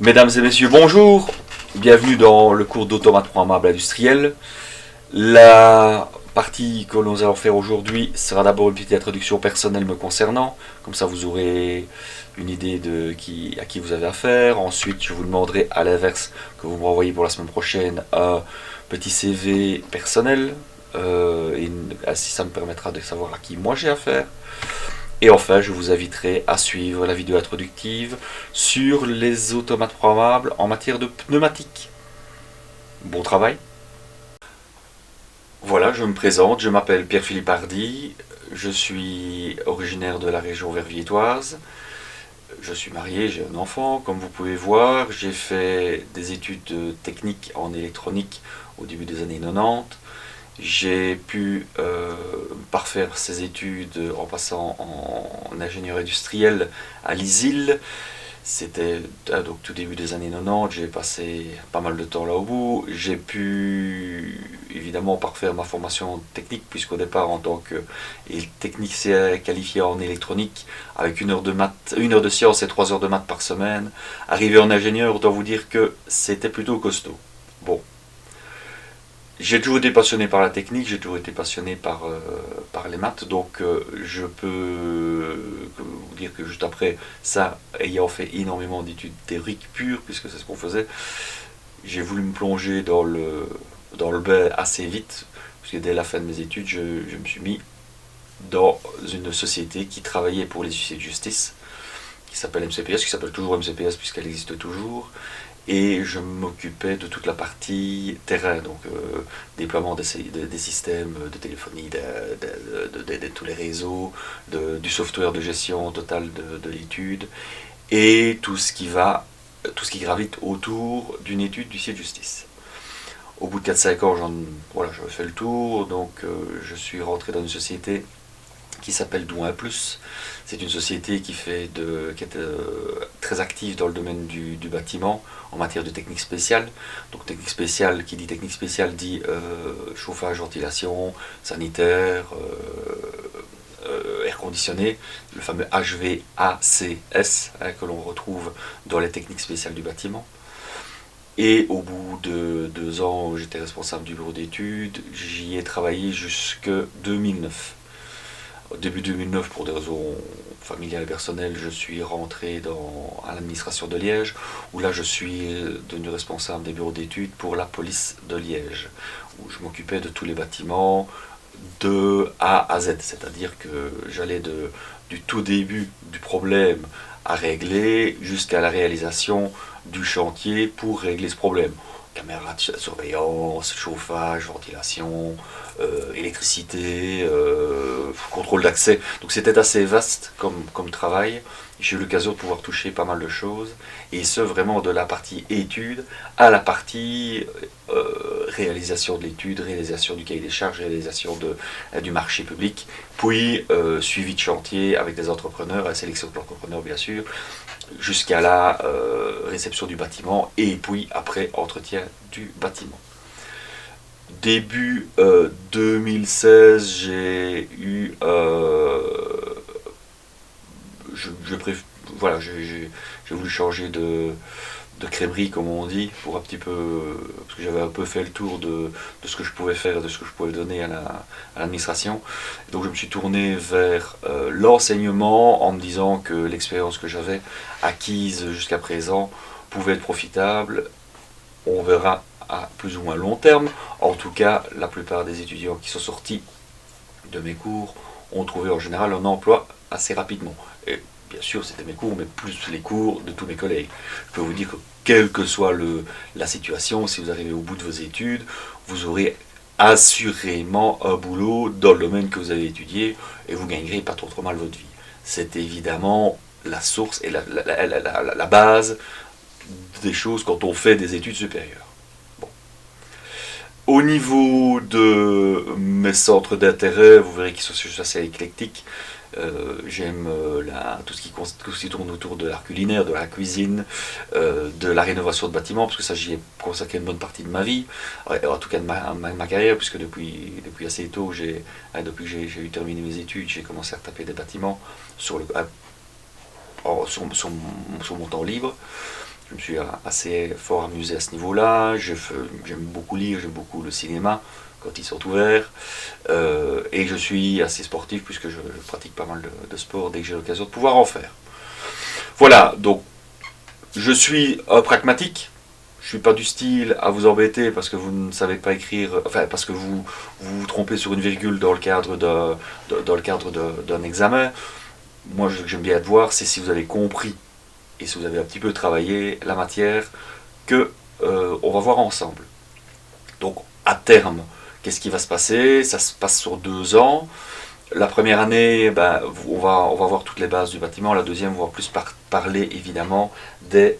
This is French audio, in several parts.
Mesdames et messieurs, bonjour. Bienvenue dans le cours d'automates programmables industriels. La partie que nous allons faire aujourd'hui sera d'abord une petite introduction personnelle me concernant. Comme ça, vous aurez une idée de à qui vous avez affaire. Ensuite, je vous demanderai à l'inverse que vous me renvoyez pour la semaine prochaine un petit CV personnel. Ainsi, ça me permettra de savoir à qui moi j'ai affaire. Et enfin, je vous inviterai à suivre la vidéo introductive sur les automates programmables en matière de pneumatique. Bon travail. Voilà, je me présente, je m'appelle Pierre-Philippe Hardy, je suis originaire de la région verviétoise, je suis marié, j'ai un enfant, comme vous pouvez voir, j'ai fait des études techniques en électronique au début des années 90. J'ai pu parfaire ces études en passant en ingénieur industriel à l'ISIL. C'était donc tout début des années 90, j'ai passé pas mal de temps là au bout. J'ai pu évidemment parfaire ma formation technique, puisqu'au départ en tant que technicien qualifié en électronique, avec 1 heure de maths, 1 heure de sciences et 3 heures de maths par semaine, arrivé en ingénieur, autant vous dire que c'était plutôt costaud. Bon. J'ai toujours été passionné par la technique, j'ai toujours été passionné par les maths, donc je peux vous dire que juste après ça, ayant fait énormément d'études théoriques pures, puisque c'est ce qu'on faisait, j'ai voulu me plonger dans le bain assez vite, puisque dès la fin de mes études, je me suis mis dans une société qui travaillait pour les huissiers de justice, qui s'appelle MCPS, qui s'appelle toujours MCPS puisqu'elle existe toujours. Et je m'occupais de toute la partie terrain, donc déploiement des systèmes de téléphonie, de tous les réseaux, du software de gestion totale de l'étude, et tout ce qui gravite autour d'une étude du d'huissier de justice. Au bout de 4-5 ans, j'avais fait le tour, donc je suis rentré dans une société qui s'appelle Douin Plus. C'est une société qui est très active dans le domaine du bâtiment en matière de technique spéciale. Donc technique spéciale, qui dit technique spéciale dit chauffage, ventilation, sanitaire, air conditionné, le fameux HVACS que l'on retrouve dans les techniques spéciales du bâtiment. Et au bout de 2 ans où j'étais responsable du bureau d'études, j'y ai travaillé jusque 2009. Au début 2009, pour des raisons familiales et personnelles, je suis rentré à l'administration de Liège, où là je suis devenu responsable des bureaux d'études pour la police de Liège, où je m'occupais de tous les bâtiments de A à Z, c'est-à-dire que j'allais du tout début du problème à régler jusqu'à la réalisation du chantier pour régler ce problème. Caméra de surveillance, chauffage, ventilation, électricité, contrôle d'accès. Donc c'était assez vaste comme travail. J'ai eu l'occasion de pouvoir toucher pas mal de choses. Et ce, vraiment de la partie étude à la partie réalisation de l'étude, réalisation du cahier des charges, réalisation du marché public, puis suivi de chantier avec des entrepreneurs, la sélection de l'entrepreneur bien sûr, jusqu'à la réception du bâtiment et puis après entretien du bâtiment. Début 2016, j'ai eu j'ai voulu changer de crèmerie comme on dit, pour un petit peu, parce que j'avais un peu fait le tour de ce que je pouvais faire, de ce que je pouvais donner à l'administration. Donc je me suis tourné vers l'enseignement en me disant que l'expérience que j'avais acquise jusqu'à présent pouvait être profitable. On verra à plus ou moins long terme. En tout cas, la plupart des étudiants qui sont sortis de mes cours ont trouvé en général un emploi assez rapidement. Et bien sûr, c'était mes cours, mais plus les cours de tous mes collègues. Je peux vous dire que quelle que soit la situation, si vous arrivez au bout de vos études, vous aurez assurément un boulot dans le domaine que vous avez étudié et vous gagnerez pas trop mal votre vie. C'est évidemment la source et la base des choses quand on fait des études supérieures. Bon. Au niveau de mes centres d'intérêt, vous verrez qu'ils sont assez éclectiques. J'aime tout ce qui tourne autour de l'art culinaire, de la cuisine, de la rénovation de bâtiments, parce que ça j'y ai consacré une bonne partie de ma vie, en tout cas de ma carrière, puisque depuis assez tôt, depuis que j'ai eu terminé mes études, j'ai commencé à taper des bâtiments sur mon temps libre. Je me suis assez fort amusé à ce niveau-là. J'aime beaucoup lire, j'aime beaucoup le cinéma quand ils sont ouverts. Et je suis assez sportif puisque je pratique pas mal de sport dès que j'ai l'occasion de pouvoir en faire. Voilà, donc je suis pragmatique. Je suis pas du style à vous embêter parce que vous ne savez pas écrire, enfin parce que vous trompez sur une virgule dans le cadre d'un examen. Moi, ce que j'aime bien voir, c'est si vous avez compris et si vous avez un petit peu travaillé la matière que on va voir ensemble. Donc, à terme, qu'est-ce qui va se passer? Ça se passe sur 2 ans. La première année, ben, on va voir toutes les bases du bâtiment. La deuxième, on va plus parler évidemment des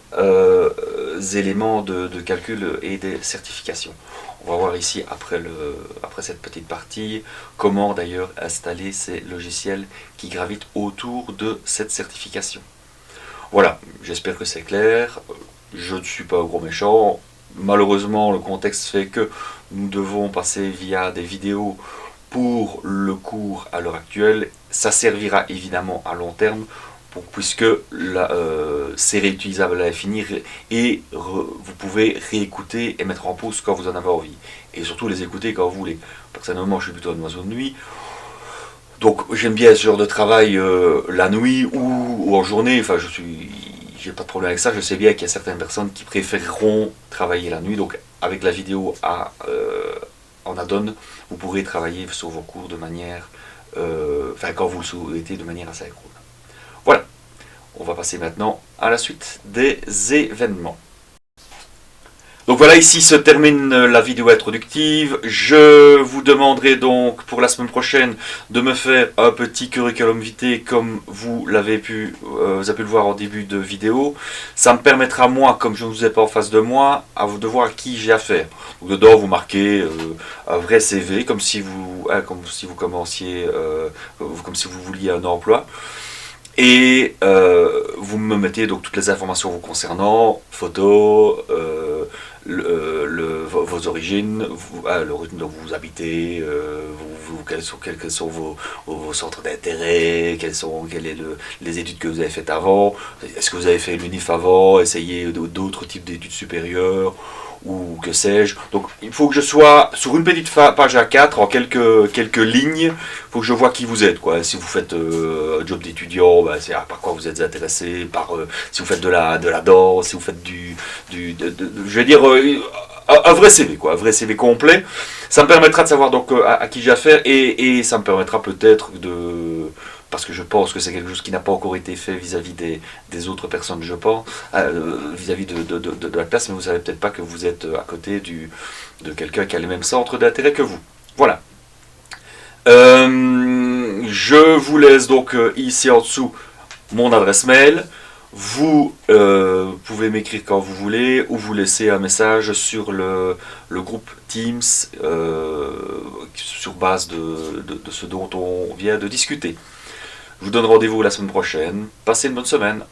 éléments de calcul et des certifications. On va voir ici, après cette petite partie, comment d'ailleurs installer ces logiciels qui gravitent autour de cette certification. Voilà, j'espère que c'est clair. Je ne suis pas un gros méchant. Malheureusement, le contexte fait que nous devons passer via des vidéos pour le cours à l'heure actuelle. Ça servira évidemment à long terme puisque c'est réutilisable à l'infini et vous pouvez réécouter et mettre en pause quand vous en avez envie. Et surtout les écouter quand vous voulez. Personnellement, je suis plutôt un oiseau de nuit. Donc j'aime bien ce genre de travail la nuit ou en journée. Enfin, j'ai pas de problème avec ça. Je sais bien qu'il y a certaines personnes qui préféreront travailler la nuit. Donc avec la vidéo en add-on, vous pourrez travailler sur vos cours de manière, enfin quand vous le souhaitez, de manière asynchrone. Voilà. On va passer maintenant à la suite des événements. Donc voilà, ici se termine la vidéo introductive. Je vous demanderai donc pour la semaine prochaine de me faire un petit curriculum vitae comme vous avez pu le voir en début de vidéo. Ça me permettra moi, comme je ne vous ai pas en face de moi, de voir à qui j'ai affaire. Donc dedans vous marquez un vrai CV comme si vous commenciez, comme si vous vouliez un emploi. Et vous me mettez donc toutes les informations vous concernant, photos, vos origines, le rythme dont vous habitez, quels sont vos centres d'intérêt, quelles sont les études que vous avez faites avant, est-ce que vous avez fait l'UNIF avant, essayé d'autres types d'études supérieures, ou que sais-je. Donc il faut que je sois sur une petite page A4 en quelques lignes. Il faut que je vois qui vous êtes, quoi. Si vous faites un job d'étudiant, bah, c'est par quoi vous êtes intéressé, si vous faites de la danse, si vous faites je vais dire un vrai CV, quoi, un vrai CV complet. Ça me permettra de savoir donc à qui j'ai affaire et ça me permettra peut-être parce que je pense que c'est quelque chose qui n'a pas encore été fait vis-à-vis des autres personnes, je pense, vis-à-vis de la classe, mais vous ne savez peut-être pas que vous êtes à côté de quelqu'un qui a les mêmes centres d'intérêt que vous. Voilà. Je vous laisse donc ici en dessous mon adresse mail. Vous pouvez m'écrire quand vous voulez ou vous laisser un message sur le groupe Teams sur base de ce dont on vient de discuter. Je vous donne rendez-vous la semaine prochaine. Passez une bonne semaine.